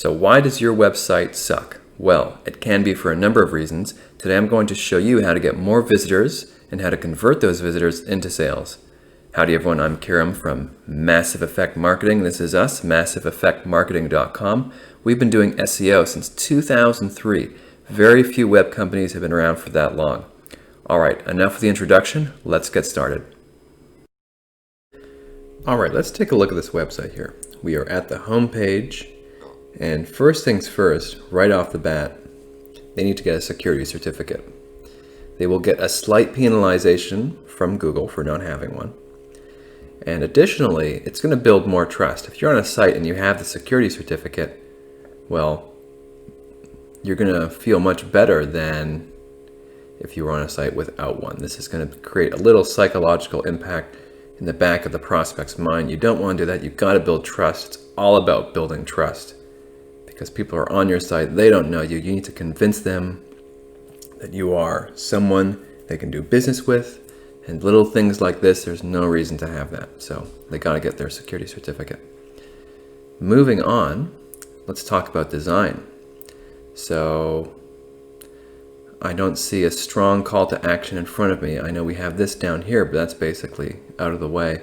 So why does your website suck? Well, it can be for a number of reasons. Today I'm going to show you how to get more visitors and how to convert those visitors into sales. Howdy everyone, I'm Kiram from Massive Effect Marketing. This is us, massiveeffectmarketing.com. We've been doing SEO since 2003. Very few web companies have been around for that long. All right, enough of the introduction. Let's get started. All right, let's take a look at this website here. We are at the home page, and first things first, right off the bat, they need to get a security certificate. They will get a slight penalization from Google for not having one. And additionally, it's going to build more trust. If you're on a site and you have the security certificate, well, you're going to feel much better than if you were on a site without one. This is going to create a little psychological impact in the back of the prospect's mind. You don't want to do that. You've got to build trust. It's all about building trust because people are on your site. They don't know you. You need to convince them that you are someone they can do business with. And little things like this, there's no reason to have that. So they got to get their security certificate. Moving on, let's talk about design. So I don't see a strong call to action in front of me. I know we have this down here, but that's basically out of the way.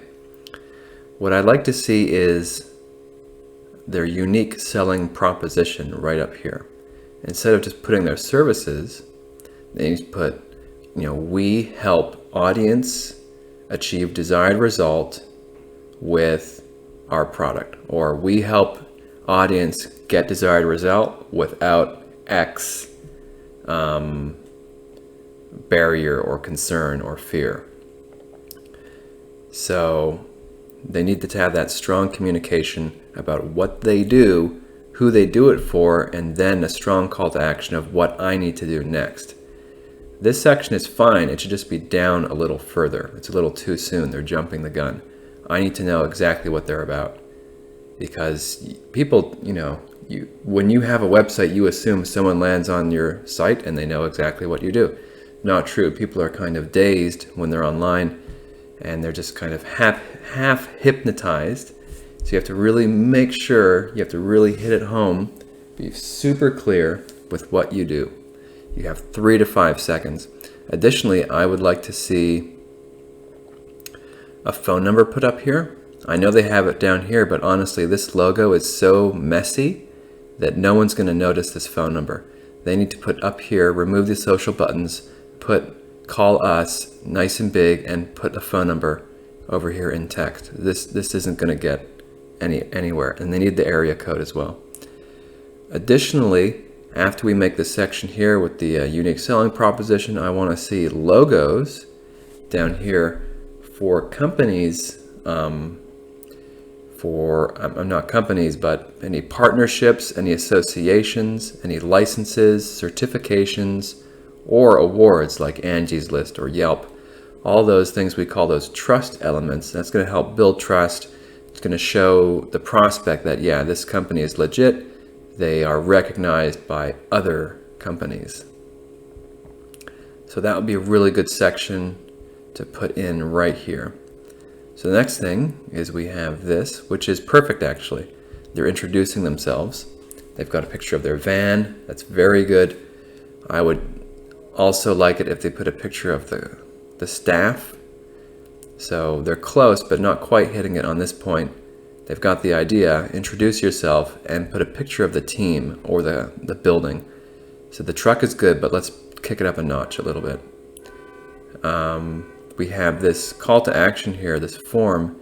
What I'd like to see is their unique selling proposition right up here. Instead of just putting their services, they need to put, we help audience achieve desired result with our product, or we help audience get desired result without X barrier or concern or fear. So they need to have that strong communication about what they do, who they do it for, and then a strong call to action of what I need to do next. This section is fine, it should just be down a little further. It's a little too soon, they're jumping the gun. I need to know exactly what they're about. Because people, when you have a website, you assume someone lands on your site and they know exactly what you do. Not true. People are kind of dazed when they're online and they're just kind of half hypnotized. So you have to really make sure, you have to really hit it home, be super clear with what you do. You have 3 to 5 seconds. Additionally, I would like to see a phone number put up here. I know they have it down here, but honestly, this logo is so messy that no one's going to notice this phone number. They need to put up here, remove the social buttons, put call us nice and big, and put a phone number over here in text. This isn't going to get anywhere, and they need the area code as well. Additionally, after we make this section here with the unique selling proposition, I want to see logos down here for companies, not companies, but any partnerships, any associations, any licenses, certifications, or awards like Angie's List or Yelp. All those things, we call those trust elements. That's going to help build trust. It's going to show the prospect that, yeah, this company is legit. They are recognized by other companies. So that would be a really good section to put in right here. So the next thing is we have this, which is perfect actually. They're introducing themselves. They've got a picture of their van. That's very good. I would also like it if they put a picture of the staff. So they're close, but not quite hitting it on this point. They've got the idea. Introduce yourself and put a picture of the team or the building. So the truck is good, but let's kick it up a notch a little bit. We have this call to action here, this form,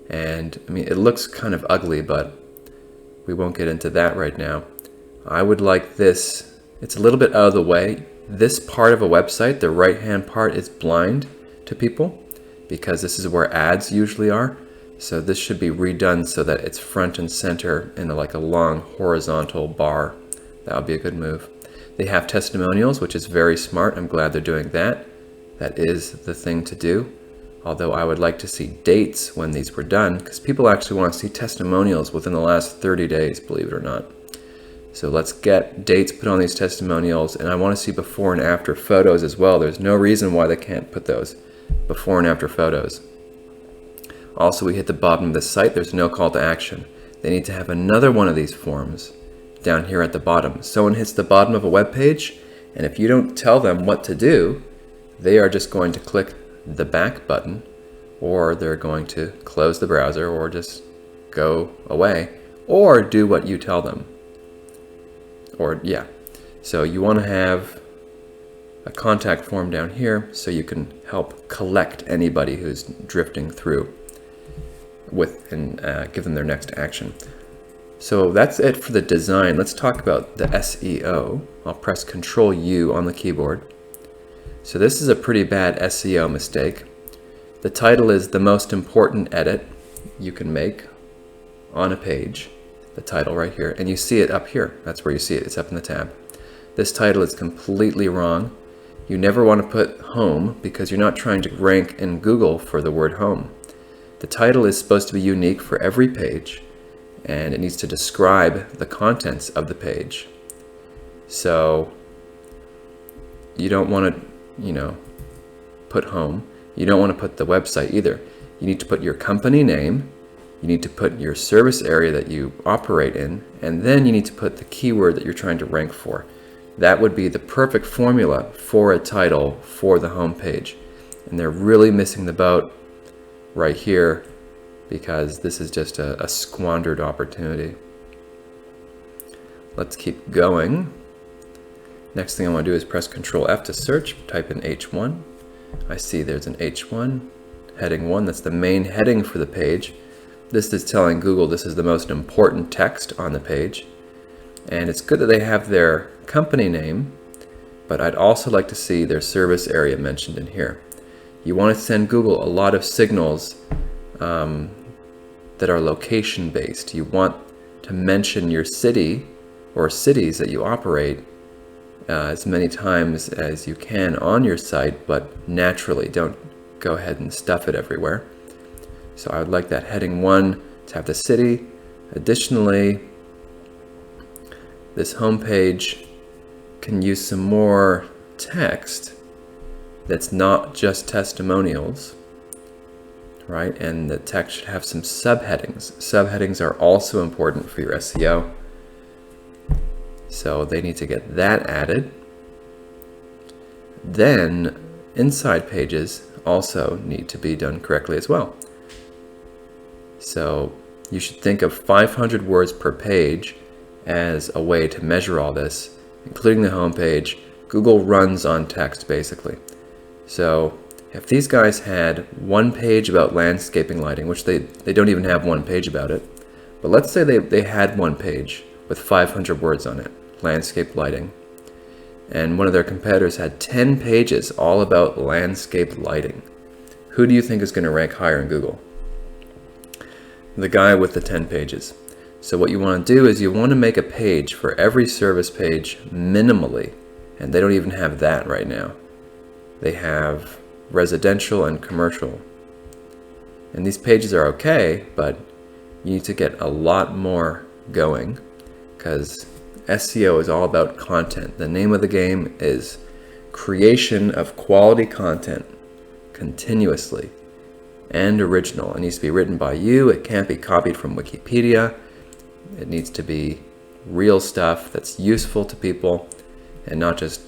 and it looks kind of ugly, but we won't get into that right now. I would like this, it's a little bit out of the way. This part of a website, the right-hand part, is blind to people because this is where ads usually are. So this should be redone so that it's front and center in like a long horizontal bar. That would be a good move. They have testimonials, which is very smart. I'm glad they're doing that. That is the thing to do. Although I would like to see dates when these were done, because people actually want to see testimonials within the last 30 days, believe it or not. So let's get dates put on these testimonials, and I want to see before and after photos as well. There's no reason why they can't put those before and after photos. Also, we hit the bottom of the site. There's no call to action. They need to have another one of these forms down here at the bottom. Someone hits the bottom of a web page, and if you don't tell them what to do, they are just going to click the back button, or they're going to close the browser, or just go away, or do what you tell them. So you want to have a contact form down here so you can help collect anybody who's drifting through and give them their next action. So that's it for the design. Let's talk about the SEO. I'll press Control U on the keyboard. So this is a pretty bad SEO mistake. The title is the most important edit you can make on a page. The title right here, and you see it up here. That's where you see it. It's up in the tab. This title is completely wrong. You never want to put home because you're not trying to rank in Google for the word home. The title is supposed to be unique for every page, and it needs to describe the contents of the page. So you don't want to, put home. You don't want to put the website either. You need to put your company name, you need to put your service area that you operate in, and then you need to put the keyword that you're trying to rank for. That would be the perfect formula for a title for the home page. And they're really missing the boat right here because this is just a squandered opportunity. Let's keep going. Next thing I want to do is press Control F to search, type in H1. I see there's an H1, heading 1, that's the main heading for the page. This is telling Google this is the most important text on the page. And it's good that they have their company name, but I'd also like to see their service area mentioned in here. You want to send Google a lot of signals that are location based. You want to mention your city or cities that you operate as many times as you can on your site, but naturally, don't go ahead and stuff it everywhere. So I would like that heading 1 to have the city. Additionally, this homepage can use some more text that's not just testimonials, right? And the text should have some subheadings. Subheadings are also important for your SEO. So they need to get that added. Then inside pages also need to be done correctly as well. So you should think of 500 words per page as a way to measure all this, including the home page. Google runs on text basically. So if these guys had one page about landscaping lighting, which they don't even have one page about it, but let's say they had one page with 500 words on it, landscape lighting, and one of their competitors had 10 pages all about landscape lighting. Who do you think is going to rank higher in Google? The guy with the 10 pages. So what you want to do is you want to make a page for every service page minimally, and they don't even have that right now. They have residential and commercial. And these pages are okay, but you need to get a lot more going because SEO is all about content. The name of the game is creation of quality content continuously and original. It needs to be written by you. It can't be copied from Wikipedia. It needs to be real stuff that's useful to people and not just,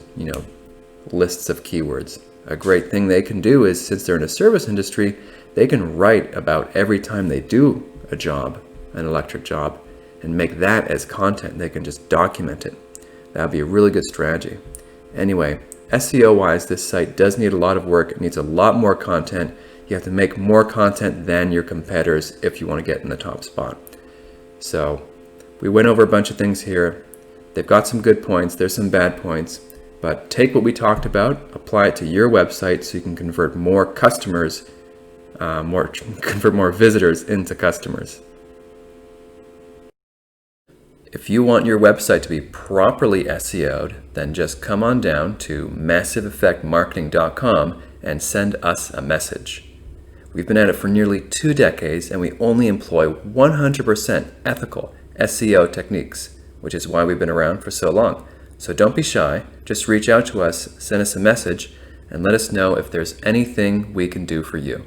lists of keywords. A great thing they can do is, since they're in a service industry, they can write about every time they do a job, an electric job, and make that as content. They can just document it. That would be a really good strategy. Anyway, SEO wise, this site does need a lot of work. It needs a lot more content. You have to make more content than your competitors if you want to get in the top spot. So we went over a bunch of things here. They've got some good points. There's some bad points. But take what we talked about, apply it to your website so you can convert more customers, convert more visitors into customers. If you want your website to be properly SEO'd, then just come on down to massiveeffectmarketing.com and send us a message. We've been at it for nearly 2 decades and we only employ 100% ethical SEO techniques, which is why we've been around for so long. So don't be shy, just reach out to us, send us a message, and let us know if there's anything we can do for you.